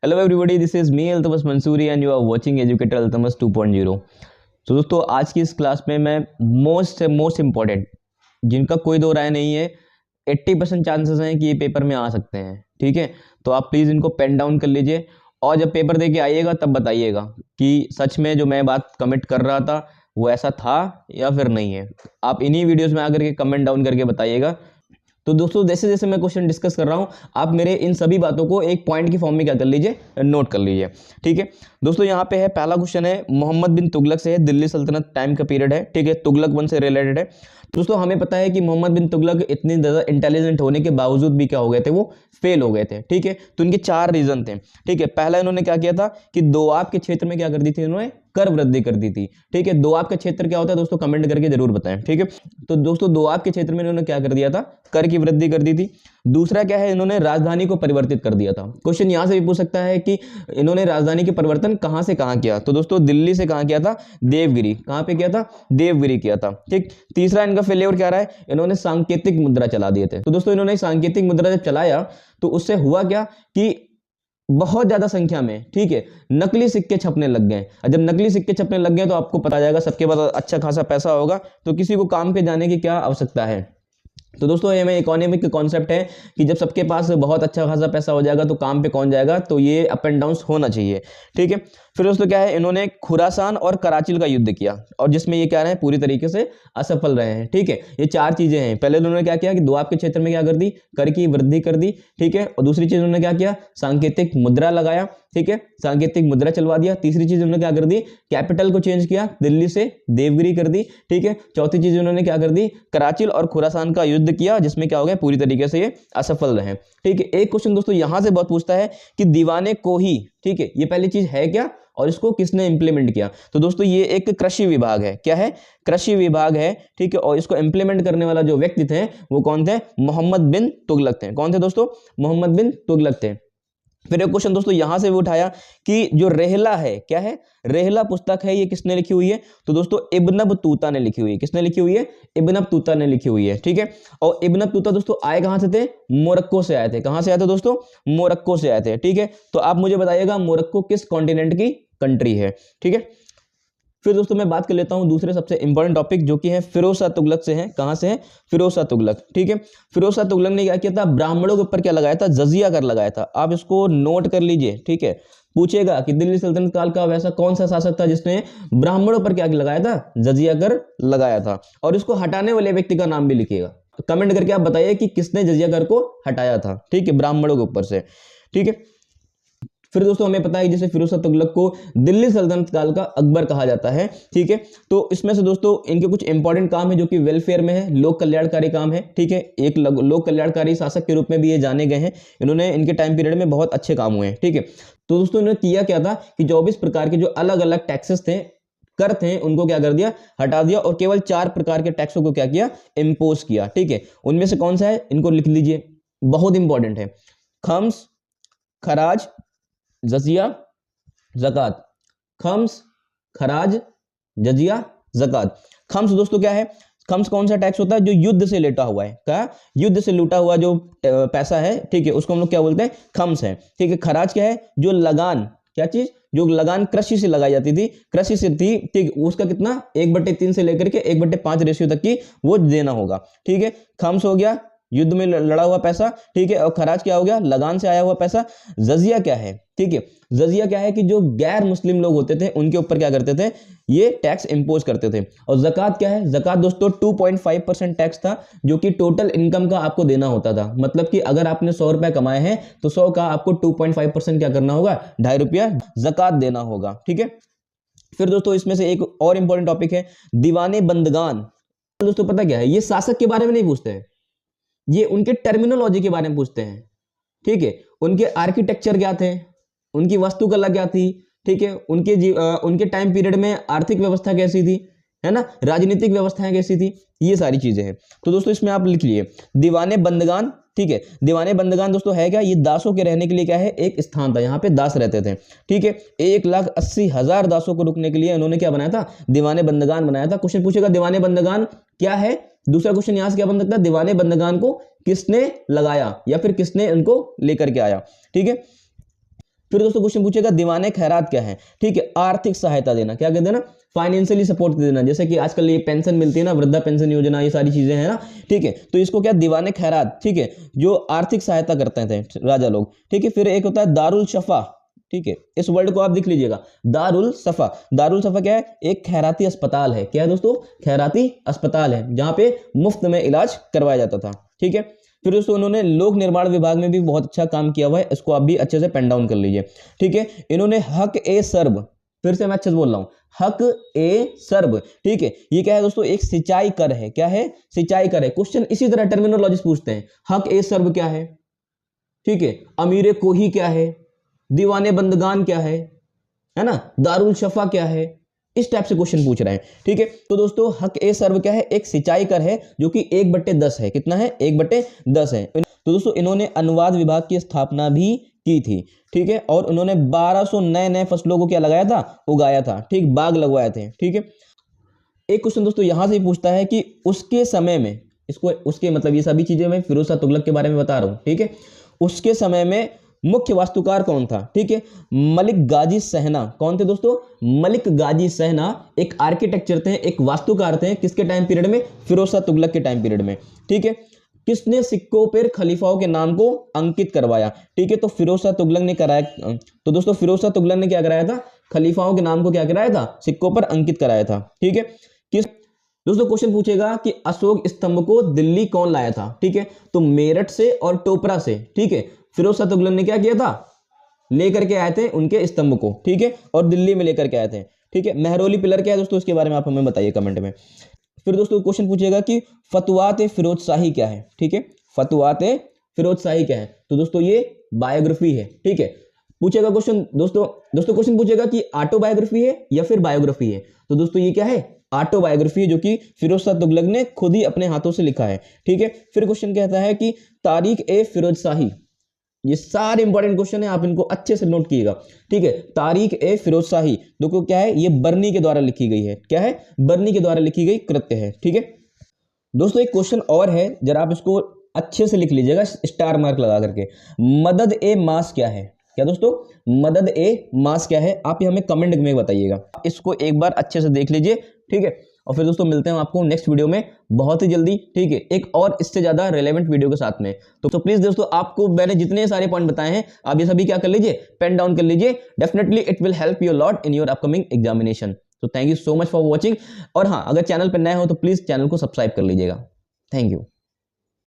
Hello everybody, this is me Altamas Mansuri and you are watching educator Altamas 2.0। तो दोस्तों आज की इस क्लास में मैं मोस्ट इम्पॉर्टेंट, जिनका कोई दो राय नहीं है, 80% चांसेस हैं कि ये पेपर में आ सकते हैं। ठीक है, तो आप प्लीज़ इनको पेन डाउन कर लीजिए और जब पेपर दे के आइएगा तब बताइएगा कि सच में जो मैं बात कमेंट कर रहा था वो ऐसा था या फिर नहीं है। आप इन्हीं वीडियोज़ में आकर के कमेंट डाउन करके बताइएगा। तो दोस्तों जैसे जैसे मैं क्वेश्चन डिस्कस कर रहा हूं, आप मेरे इन सभी बातों को एक पॉइंट की फॉर्म में क्या कर लीजिए, नोट कर लीजिए। ठीक है दोस्तों, यहाँ पे है पहला क्वेश्चन है मोहम्मद बिन तुगलक से है, दिल्ली सल्तनत टाइम का पीरियड है। ठीक है, तुगलक वंश से रिलेटेड है। दोस्तों हमें पता है कि मोहम्मद बिन तुगलक इतने ज़्यादा इंटेलिजेंट होने के बावजूद भी क्या हो गए थे, वो फेल हो गए थे। ठीक है, तो इनके 4 रीजन थे। ठीक है, पहला इन्होंने क्या किया था कि दोआब के क्षेत्र में क्या कर दी थी, इन्होंने कर वृद्धि कर दी थी। ठीक है, दोआब का क्षेत्र क्या होता है दोस्तों, कमेंट करके जरूर बताएं। ठीक है, तो दोस्तों दोआब के क्षेत्र में इन्होंने क्या कर दिया था, कर की वृद्धि कर दी थी। दूसरा क्या है, इन्होंने राजधानी को परिवर्तित कर दिया था। क्वेश्चन यहां से भी पूछ सकता है कि इन्होंने राजधानी के परिवर्तन कहां से कहां किया, तो दोस्तों दिल्ली से कहां किया था, देवगिरी। कहां पे किया था, देवगिरी किया था। ठीक, तीसरा इनका फेलियर क्या रहा है, इन्होंने सांकेतिक मुद्रा चला दिए थे। तो दोस्तों इन्होंने सांकेतिक मुद्रा जब चलाया तो उससे हुआ क्या कि बहुत ज्यादा संख्या में, ठीक है, नकली सिक्के छपने लग गए। जब नकली सिक्के छपने लग गए तो आपको पता जाएगा सबके पास अच्छा खासा पैसा होगा, तो किसी को काम पे जाने की क्या आवश्यकता है। तो दोस्तों ये में इकोनॉमिक कॉन्सेप्ट है कि जब सबके पास बहुत अच्छा खासा पैसा हो जाएगा तो काम पे कौन जाएगा, तो ये अप एंड डाउन होना चाहिए। ठीक है, फिर दोस्तों क्या है, इन्होंने खुरासान और कराचिल का युद्ध किया और जिसमें ये क्या रहे हैं, पूरी तरीके से असफल रहे हैं। ठीक है, ये 4 चीजें हैं। पहले उन्होंने क्या किया कि दोआब के क्षेत्र में क्या कर दी, कर की वृद्धि कर दी। ठीक है, और दूसरी चीज उन्होंने क्या किया, सांकेतिक मुद्रा लगाया। ठीक है, सांकेतिक मुद्रा चलवा दिया। तीसरी चीज उन्होंने क्या कर दी, कैपिटल को चेंज किया, दिल्ली से देवगिरी कर दी। ठीक है, चौथी चीज उन्होंने क्या कर दी, कराचिल और खुरासान का युद्ध किया, जिसमें क्या हो गया, पूरी तरीके से ये असफल रहे। ठीक है, एक क्वेश्चन दोस्तों यहां से बहुत पूछता है कि दीवाने को ही, ठीक है, ये पहली चीज है क्या और इसको किसने इंप्लीमेंट किया। तो दोस्तों ये एक कृषि विभाग है। क्या है, कृषि विभाग है। ठीक है, और इसको इंप्लीमेंट करने वाला जो व्यक्ति थे वो कौन थे, मोहम्मद बिन तुगलक थे। कौन थे दोस्तों, मोहम्मद बिन तुगलक थे। फिर एक क्वेश्चन दोस्तों यहां से भी उठाया कि जो रेहला है, क्या है, रेहला पुस्तक है, ये किसने लिखी हुई है, तो दोस्तों इब्न बतूता ने लिखी हुई है। किसने लिखी हुई है, इब्न बतूता ने लिखी हुई है। ठीक है, और इब्न बतूता दोस्तों आए कहां से थे, मोरक्को से आए थे। कहां से आए थे दोस्तों, मोरक्को से आए थे। ठीक है, तो आप मुझे बताइएगा मोरक्को किस कॉन्टिनेंट की कंट्री है। ठीक है, फिर दोस्तों मैं बात कर लेता हूं दूसरे सबसे इंपॉर्टेंट टॉपिक जो कि है फिरोज शाह तुगलक से है। कहां से है, फिरोज शाह तुगलक। ठीक है, फिरोज शाह तुगलक ने क्या किया था, ब्राह्मणों के ऊपर क्या लगाया था, जजिया कर लगाया था। आप इसको नोट कर लीजिए। ठीक है, पूछेगा कि दिल्ली सल्तनत काल का वैसा कौन सा शासक था जिसने ब्राह्मणों पर क्या लगाया था, जजिया कर लगाया था। और इसको हटाने वाले व्यक्ति का नाम भी लिखिएगा, कमेंट करके आप बताइए कि किसने जजिया कर को हटाया था। ठीक है, ब्राह्मणों के ऊपर से। ठीक है, फिर दोस्तों हमें पता है कि जैसे फिरोज शाह तुगलक को दिल्ली सल्तनत काल का अकबर कहा जाता है। ठीक है, तो इसमें से दोस्तों इनके कुछ इंपॉर्टेंट काम है जो कि वेलफेयर में है, लोक कल्याणकारी काम है। ठीक है, एक लोक कल्याणकारी शासक के रूप में भी ये जाने गए हैं। इन्होंने इनके टाइम पीरियड में बहुत अच्छे काम हुए हैं। ठीक है, तो दोस्तों इन्होंने किया क्या था कि 24 प्रकार के जो अलग अलग टैक्सेस थे, कर थे, उनको क्या कर दिया, हटा दिया और केवल 4 प्रकार के टैक्सों को क्या किया, इंपोज किया। ठीक है, उनमें से कौन सा है, इनको लिख लीजिए, बहुत इंपॉर्टेंट है। खम्स, खराज, जजिया, ज़कात। खम्स, खराज, जजिया, ज़कात। खम्स दोस्तों क्या है, खम्स कौन सा टैक्स होता है, जो युद्ध से लेटा हुआ है। क्या, युद्ध से लूटा हुआ जो पैसा है, ठीक है, उसको हम लोग क्या बोलते हैं, खम्स है। ठीक है, खराज क्या है, जो लगान, क्या चीज, जो लगान कृषि से लगाई जाती थी, कृषि से थी। ठीक, उसका कितना, 1/3 से लेकर के 1/5 रेशियो तक की वो देना होगा। ठीक है, खम्स हो गया युद्ध में लड़ा हुआ पैसा। ठीक है, और खराज क्या हो गया, लगान से आया हुआ पैसा। जजिया क्या है, ठीक है, जजिया क्या है कि जो गैर मुस्लिम लोग होते थे उनके ऊपर क्या करते थे, ये टैक्स इंपोज करते थे। और ज़कात क्या है, ज़कात दोस्तों 2.5% टैक्स था जो कि टोटल इनकम का आपको देना होता था। मतलब कि अगर आपने 100 रुपए कमाए हैं तो 100 का आपको 2.5% क्या करना होगा, 2.5 रुपया ज़कात देना होगा। ठीक है, फिर दोस्तों इसमें से एक और इंपॉर्टेंट टॉपिक है दीवाने बंदगान। दोस्तों पता क्या है, ये शासक के बारे में नहीं पूछते हैं, ये उनके टर्मिनोलॉजी के बारे में पूछते हैं। ठीक है, उनके आर्किटेक्चर क्या थे, उनकी वास्तुकला क्या थी। ठीक है, उनके टाइम पीरियड में आर्थिक व्यवस्था कैसी थी, है ना, राजनीतिक व्यवस्थाएं कैसी थी, ये सारी चीजें हैं। तो दोस्तों इसमें आप लिख लिए दीवाने बंदगान। ठीक है, दीवाने बंदगान दोस्तों है क्या, ये दासों के रहने के लिए क्या है, एक स्थान था, यहाँ पे दास रहते थे। ठीक है, 1,80,000 दासों को रुकने के लिए उन्होंने क्या बनाया था, दीवाने बंदगान बनाया था। क्वेश्चन पूछेगा दीवाने बंदगान क्या है, दूसरा क्वेश्चन यहां से क्या बन सकता है, दीवाने बंदगान को किसने लगाया या फिर किसने उनको लेकर के आया। ठीक है, फिर दोस्तों क्वेश्चन पूछेगा दीवाने खैरात क्या है, ठीक है, आर्थिक सहायता देना, क्या कहते हैं ना, फाइनेंशियली सपोर्ट देना, जैसे कि आजकल ये पेंशन मिलती है ना, वृद्धा पेंशन योजना, ये सारी चीजें हैं ना, ठीक है, तो इसको क्या दीवाने खैरात, ठीक है, जो आर्थिक सहायता करते थे राजा लोग, ठीक है। फिर एक होता है दारुल शफा, ठीक है, इस वर्ड को आप देख लीजिएगा, दारुल सफा। दारुल सफा क्या है, एक खैराती अस्पताल है, क्या है दोस्तों, खैराती अस्पताल है जहां पे मुफ्त में इलाज करवाया जाता था, ठीक है। फिर दोस्तों उन्होंने लोक निर्माण विभाग में भी बहुत अच्छा काम किया हुआ है, इसको आप भी अच्छे से पेन डाउन कर लीजिए, ठीक है। इन्होंने हक ए सर्ब, फिर से मैं अच्छे से बोल रहा हूं, हक ए सर्ब, ठीक है, ये क्या है दोस्तों, एक सिंचाई कर है, क्या है, सिंचाई कर है। क्वेश्चन इसी तरह टर्मिनोलॉजी पूछते हैं, हक ए सर्ब क्या है, ठीक है, अमीरे कोही क्या है, दीवाने बंदगान क्या है ना, दारुल शफा क्या है, इस टाइप से क्वेश्चन पूछ रहे हैं, ठीक है। तो दोस्तों हक ए सर्व क्या है, एक सिंचाई कर है जो कि 1/10 है, कितना है, 1/10 है। तो दोस्तों इन्होंने अनुवाद विभाग की स्थापना भी की थी, ठीक है, और उन्होंने 1200 नए फसलों को क्या लगाया था, उगाया था, ठीक, बाग लगवाए थे, ठीक है। एक क्वेश्चन दोस्तों यहां से पूछता है कि उसके समय में, इसको उसके मतलब ये सभी चीजें मैं फिरोज शाह तुगलक के बारे में बता रहा हूं, ठीक है। उसके समय में मुख्य वास्तुकार कौन था, ठीक है, मलिक गाजी सहना। कौन थे दोस्तों, मलिक गाजी सहना एक आर्किटेक्चर थे, एक वास्तुकार थे, किसके टाइम पीरियड में, फिरोज शाह तुगलक के टाइम पीरियड में, ठीक है। किसने सिक्कों पर खलीफाओं के नाम को अंकित करवाया, ठीक है, तो फिरोज शाह तुगलक ने कराया। तो दोस्तों फिरोज शाह तुगलक ने क्या कराया था, खलीफाओं के नाम को क्या कराया था, सिक्कों पर अंकित कराया था, ठीक है। किस दोस्तों क्वेश्चन पूछेगा कि अशोक स्तंभ को दिल्ली कौन लाया था, ठीक है, तो मेरठ से और टोपरा से, ठीक है, फिरोज शाह तुगलक ने क्या किया था, लेकर के आए थे उनके स्तंभ को, ठीक है, और दिल्ली में लेकर के आए थे, ठीक है। महरौली पिलर क्या है दोस्तों, इसके बारे में आप हमें बताइए कमेंट में। फिर दोस्तों क्वेश्चन पूछेगा कि फतवात फिरोज शाही क्या है, ठीक है, फतवात फिरोज शाही क्या है, तो दोस्तों ये बायोग्राफी है, ठीक है। पूछेगा क्वेश्चन दोस्तों क्वेश्चन पूछेगा कि ऑटोबायोग्राफी है या फिर बायोग्राफी है, तो दोस्तों ये क्या है, ऑटोबायोग्राफी है, जो कि फिरोज शाह तुगलक ने खुद ही अपने हाथों से लिखा है, ठीक है। फिर क्वेश्चन कहता है कि तारीख ए फिरोज शाही, ये सारे इंपॉर्टेंट क्वेश्चन है, आप इनको अच्छे से नोट कीजिएगा, ठीक है। तारीख ए फिरोज शाही देखो क्या है, ये बर्नी के द्वारा लिखी गई है, क्या है, बर्नी के द्वारा लिखी गई कृत्य है, ठीक है। दोस्तों एक क्वेश्चन और है, जरा आप इसको अच्छे से लिख लीजिएगा स्टार मार्क लगा करके, मदद ए मास क्या है, क्या दोस्तों, मदद ए मास क्या है, आप ये हमें कमेंट में बताइएगा। इसको एक बार अच्छे से देख लीजिए, ठीक है, और फिर दोस्तों मिलते हैं आपको नेक्स्ट वीडियो में बहुत ही जल्दी, ठीक है, एक और इससे ज्यादा रेलेवेंट वीडियो के साथ में। तो प्लीज दोस्तों आपको मैंने जितने सारे पॉइंट बताए हैं आप ये सभी क्या कर लीजिए, पेन डाउन कर लीजिए, definitely it will help you lot in your upcoming examination. तो thank you so much for watching, और हाँ अगर चैनल पर नए हो तो प्लीज चैनल को सब्सक्राइब कर लीजिएगा। Thank you.